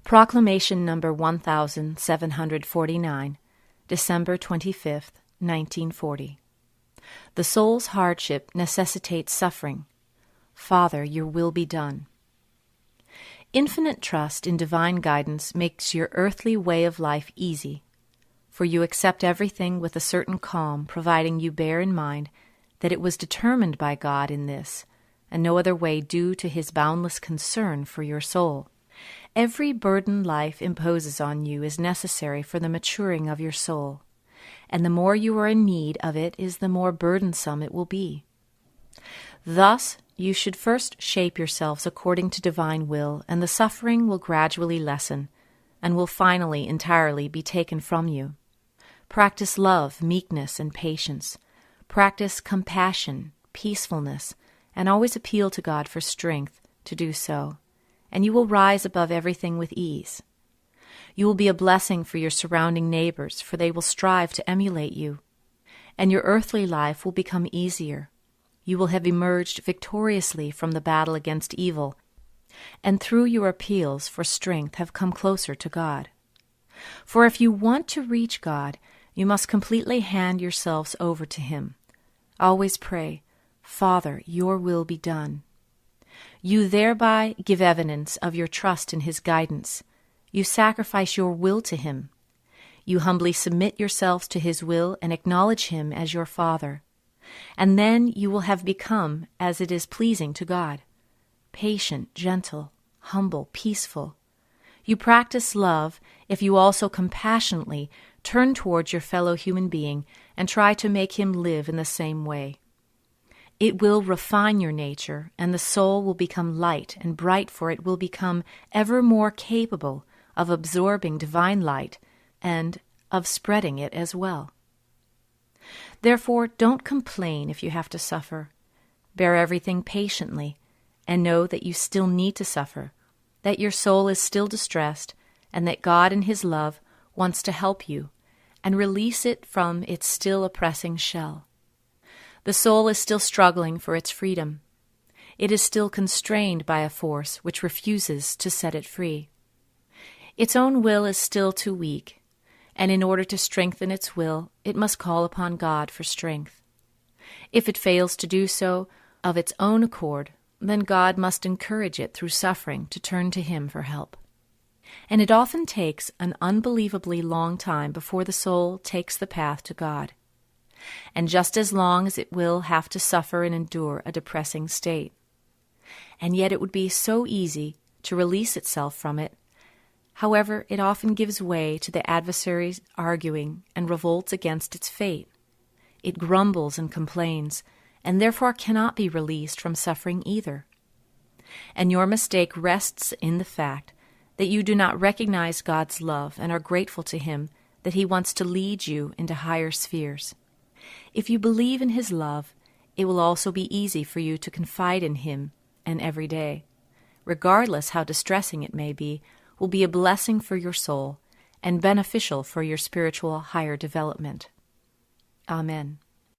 Proclamation number 1749, December 25th, 1940. The soul's hardship necessitates suffering. Father, your will be done. Infinite trust in divine guidance makes your earthly way of life easy, for you accept everything with a certain calm, providing you bear in mind that it was determined by God in this, and no other way due to his boundless concern for your soul. Every burden life imposes on you is necessary for the maturing of your soul, and the more you are in need of it is the more burdensome it will be. Thus, you should first shape yourselves according to divine will, and the suffering will gradually lessen, and will finally entirely be taken from you. Practice love, meekness, and patience. Practice compassion, peacefulness, and always appeal to God for strength to do so, and you will rise above everything with ease. You will be a blessing for your surrounding neighbors, for they will strive to emulate you, and your earthly life will become easier. You will have emerged victoriously from the battle against evil, and through your appeals for strength have come closer to God. For if you want to reach God, you must completely hand yourselves over to him. Always pray, Father, your will be done. You thereby give evidence of your trust in his guidance. You sacrifice your will to him. You humbly submit yourselves to his will and acknowledge him as your Father. And then you will have become as it is pleasing to God, patient, gentle, humble, peaceful. You practice love if you also compassionately turn towards your fellow human being and try to make him live in the same way. It will refine your nature, and the soul will become light and bright, for it will become ever more capable of absorbing divine light and of spreading it as well. Therefore, don't complain if you have to suffer. Bear everything patiently, and know that you still need to suffer, that your soul is still distressed, and that God in his love wants to help you and release it from its still oppressing shell. The soul is still struggling for its freedom. It is still constrained by a force which refuses to set it free. Its own will is still too weak, and in order to strengthen its will, it must call upon God for strength. If it fails to do so of its own accord, then God must encourage it through suffering to turn to him for help. And it often takes an unbelievably long time before the soul takes the path to God, and just as long as it will have to suffer and endure a depressing state. And yet it would be so easy to release itself from it. However, it often gives way to the adversary's arguing and revolts against its fate. It grumbles and complains, and therefore cannot be released from suffering either. And your mistake rests in the fact that you do not recognize God's love and are grateful to him that he wants to lead you into higher spheres. If you believe in his love, it will also be easy for you to confide in him, and every day, regardless how distressing it may be, will be a blessing for your soul and beneficial for your spiritual higher development. Amen.